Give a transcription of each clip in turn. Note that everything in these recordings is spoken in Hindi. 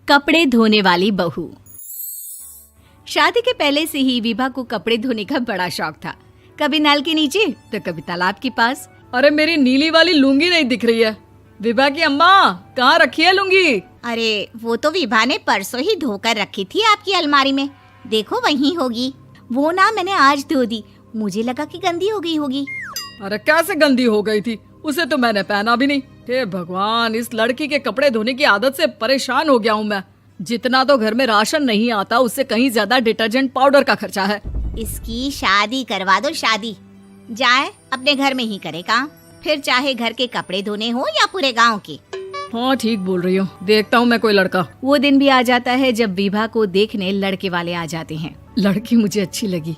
कपड़े धोने वाली बहू। शादी के पहले से ही विभा को कपड़े धोने का बड़ा शौक था। कभी नल के नीचे तो कभी तालाब के पास। अरे मेरी नीली वाली लुंगी नहीं दिख रही है। विभा की अम्मा, कहाँ रखी है लुंगी? अरे वो तो विभा ने परसों ही धोकर रखी थी आपकी अलमारी में, देखो वहीं होगी। वो ना मैंने आज धो दी, मुझे लगा कि गंदी हो गई होगी। अरे कैसे गंदी हो गई थी? उसे तो मैंने पहना भी नहीं। हे भगवान, इस लड़की के कपड़े धोने की आदत से परेशान हो गया हूँ मैं। जितना तो घर में राशन नहीं आता, उससे कहीं ज्यादा डिटर्जेंट पाउडर का खर्चा है। इसकी शादी करवा दो, शादी जाए अपने घर में ही करे काम, फिर चाहे घर के कपड़े धोने हो या पूरे गांव के। हाँ ठीक बोल रही हूँ, देखता हूँ मैं कोई लड़का। वो दिन भी आ जाता है जब विभा को देखने लड़के वाले आ जाते हैं। लड़की मुझे अच्छी लगी।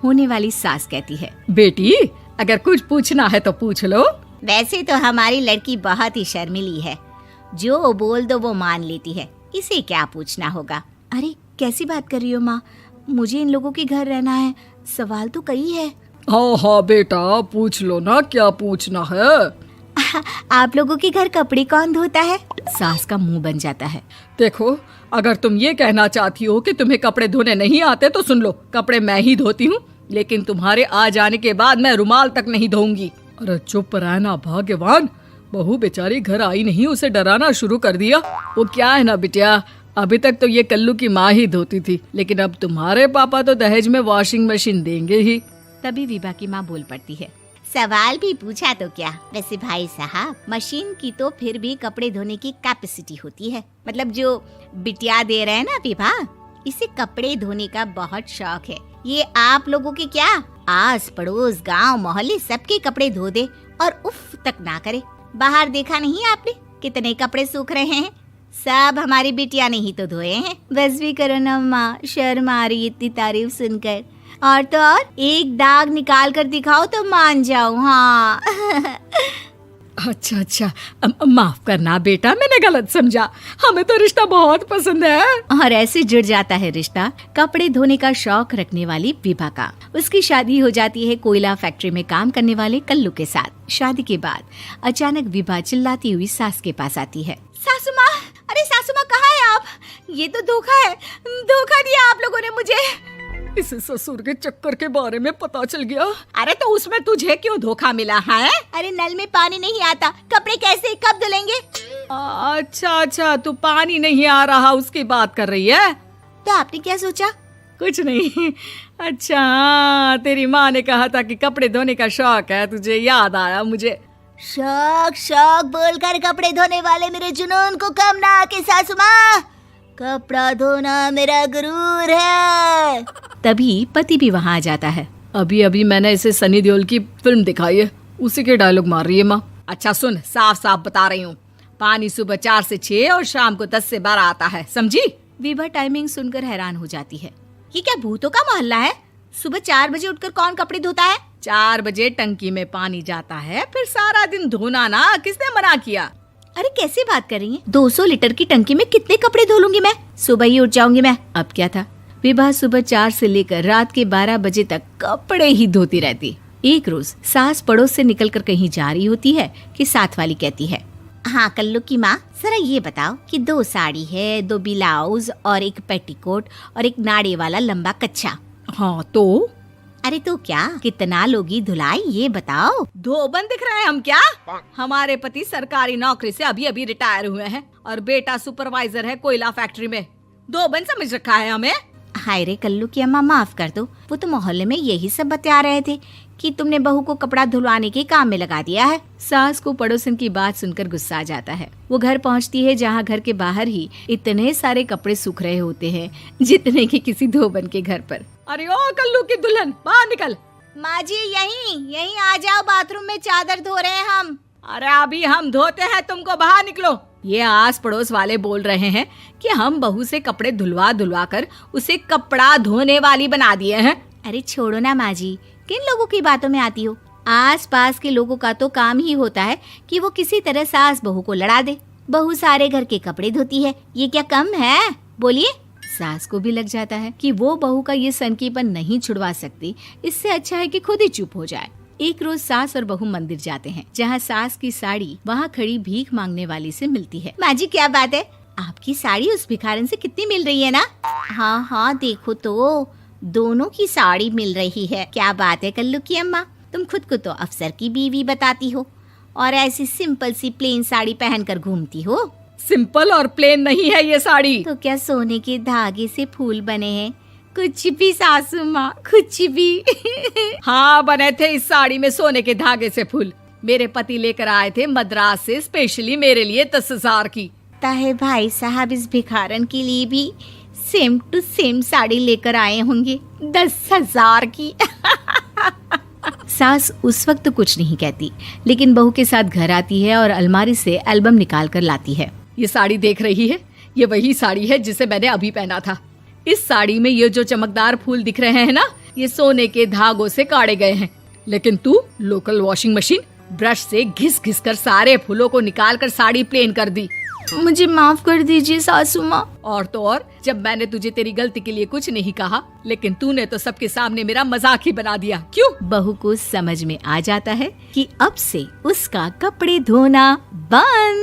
होने वाली सास कहती है, बेटी अगर कुछ पूछना है तो पूछ लो। वैसे तो हमारी लड़की बहुत ही शर्मीली है, जो बोल दो वो मान लेती है, इसे क्या पूछना होगा। अरे कैसी बात कर रही हो माँ, मुझे इन लोगों के घर रहना है, सवाल तो कई है। हाँ हाँ बेटा, पूछ लो ना, क्या पूछना है। आप लोगों के घर कपड़े कौन धोता है? सास का मुंह बन जाता है। देखो, अगर तुम ये कहना चाहती हो कि तुम्हें कपड़े धोने नहीं आते तो सुन लो, कपड़े मैं ही धोती हूँ, लेकिन तुम्हारे आ जाने के बाद मैं रुमाल तक नहीं धोऊंगी। अरे चुप रहना भाग्यवान, बहू बेचारी घर आई नहीं, उसे डराना शुरू कर दिया। वो क्या है ना बिटिया, अभी तक तो ये कल्लू की माँ ही धोती थी, लेकिन अब तुम्हारे पापा तो दहेज में वॉशिंग मशीन देंगे ही। तभी विभा की माँ बोल पड़ती है, सवाल भी पूछा तो क्या। वैसे भाई साहब, मशीन की तो फिर भी कपड़े धोने की कैपेसिटी होती है। मतलब जो बिटिया दे रहे हैं ना विभा, इसे कपड़े धोने का बहुत शौक है। ये आप लोगों के क्या, आस पड़ोस गांव मोहल्ले सबके कपड़े धो दे और उफ तक ना करे। बाहर देखा नहीं आपने कितने कपड़े सूख रहे हैं? सब हमारी बिटिया ने ही तो धोए हैं। बस भी करो ना माँ, शर्म आ रही इतनी तारीफ सुनकर। और तो और एक दाग निकाल कर दिखाओ तो मान जाओ। हाँ अच्छा, माफ करना बेटा, मैंने गलत समझा। हमें तो रिश्ता बहुत पसंद है। और ऐसे जुड़ जाता है रिश्ता कपड़े धोने का शौक रखने वाली विभा का। उसकी शादी हो जाती है कोयला फैक्ट्री में काम करने वाले कल्लू के साथ। शादी के बाद अचानक विभा चिल्लाती हुई सास के पास आती है। सासू माँ, अरे सासू माँ कहाँ है आप? ये तो धोखा है, धोखा दिया आप लोगों ने मुझे। इसे ससुर के चक्कर के बारे में पता चल गया। अरे तो उसमें तुझे क्यों धोखा मिला है? अरे नल में पानी नहीं आता, कपड़े कैसे कब धुलेंगे? अच्छा, तू पानी नहीं आ रहा उसकी बात कर रही है। तो आपने क्या सोचा? कुछ नहीं। अच्छा, तेरी माँ ने कहा था कि कपड़े धोने का शौक है तुझे, याद आया मुझे। शौक बोलकर कपड़े धोने वाले मेरे जुनून को कम ना आके सासू माँ, कपड़ा धोना मेरा गुरूर है। तभी पति भी वहाँ आ जाता है। अभी मैंने इसे सनी देओल की फिल्म दिखाई है, उसी के डायलॉग मार रही है माँ। अच्छा सुन, साफ साफ बता रही हूँ, पानी सुबह 4 से 6 और शाम को 10 से 12 आता है, समझी? विभा टाइमिंग सुनकर हैरान हो जाती है। ये क्या भूतों का मोहल्ला है? सुबह 4 बजे उठकर कौन कपड़े धोता है? 4 बजे टंकी में पानी जाता है, फिर सारा दिन धोना ना, किसने मना किया? अरे कैसी बात कर रही हैं? 200 लीटर की टंकी में कितने कपड़े धो लूंगी मैं? सुबह ही उठ जाऊंगी मैं। अब क्या था, विभा सुबह 4 से लेकर रात के 12 बजे तक कपड़े ही धोती रहती। एक रोज सास पड़ोस से निकलकर कहीं जा रही होती है कि साथ वाली कहती है, हाँ कल्लू की माँ, जरा ये बताओ कि 2 साड़ी है, 2 ब्लाउज और एक पेटीकोट और एक नाड़े वाला लंबा कच्छा। हाँ तो? अरे तो क्या, कितना लोगी धुलाई ये बताओ। धोबन दिख रहे हैं हम क्या? हमारे पति सरकारी नौकरी से अभी रिटायर हुए हैं और बेटा सुपरवाइजर है कोयला फैक्ट्री में। धोबन समझ रखा है हमें? हाय रे कल्लू की अम्मा, माफ कर दो, वो तो मोहल्ले में यही सब बता रहे थे कि तुमने बहू को कपड़ा धुलवाने के काम में लगा दिया है। सास को पड़ोसन की बात सुनकर गुस्सा आ जाता है। वो घर पहुंचती है जहां घर के बाहर ही इतने सारे कपड़े सूख रहे होते हैं जितने कि किसी धोबन के घर पर। अरे ओ कल्लू की दुल्हन, बाहर निकल। माँ जी यहीं आ जाओ, बाथरूम में चादर धो रहे हैं हम। अरे अभी हम धोते हैं, तुमको बाहर निकलो। ये आस पड़ोस वाले बोल रहे हैं कि हम बहू से कपड़े धुलवा कर उसे कपड़ा धोने वाली बना दिए हैं। अरे छोड़ो ना माँ जी, किन लोगों की बातों में आती हो? आस पास के लोगों का तो काम ही होता है कि वो किसी तरह सास बहू को लड़ा दे। बहू सारे घर के कपड़े धोती है, ये क्या कम है? बोलिए। सास को भी लग जाता है कि वो बहू का ये सनकीपन नहीं छुड़वा सकती, इससे अच्छा है कि खुद ही चुप हो जाए। एक रोज सास और बहू मंदिर जाते हैं, जहाँ सास की साड़ी वहाँ खड़ी भीख मांगने वाली से मिलती है। माँ जी क्या बात है, आपकी साड़ी उस भिखारन से कितनी मिल रही है ना? हाँ हाँ, देखो तो दोनों की साड़ी मिल रही है। क्या बात है कल्लू की अम्मा, तुम खुद को तो अफसर की बीवी बताती हो और ऐसी सिंपल सी प्लेन साड़ी पहनकर घूमती हो। सिंपल और प्लेन नहीं है ये साड़ी। तो क्या सोने के धागे से फूल बने हैं? कुछ भी सासू माँ, कुछ भी। हाँ, बने थे इस साड़ी में सोने के धागे से फूल। मेरे पति लेकर आए थे मद्रास से स्पेशली मेरे लिए 10,000 की। ताहे भाई साहब इस भिखारन के लिए भी सेम टू सेम साड़ी लेकर आए होंगे 10,000 की। सास उस वक्त तो कुछ नहीं कहती, लेकिन बहू के साथ घर आती है और अलमारी से एल्बम निकाल कर लाती है। ये साड़ी देख रही है, ये वही साड़ी है जिसे मैंने अभी पहना था। इस साड़ी में ये जो चमकदार फूल दिख रहे हैं ना, ये सोने के धागों से काढ़े गए हैं। लेकिन तू लोकल वॉशिंग मशीन ब्रश से घिस घिस कर सारे फूलों को निकाल कर साड़ी प्लेन कर दी। मुझे माफ कर दीजिए सासू माँ। और तो और, जब मैंने तुझे तेरी गलती के लिए कुछ नहीं कहा, लेकिन तूने तो सबके सामने मेरा मजाक ही बना दिया। क्यों? बहू को समझ में आ जाता है कि अब से उसका कपड़े धोना बंद।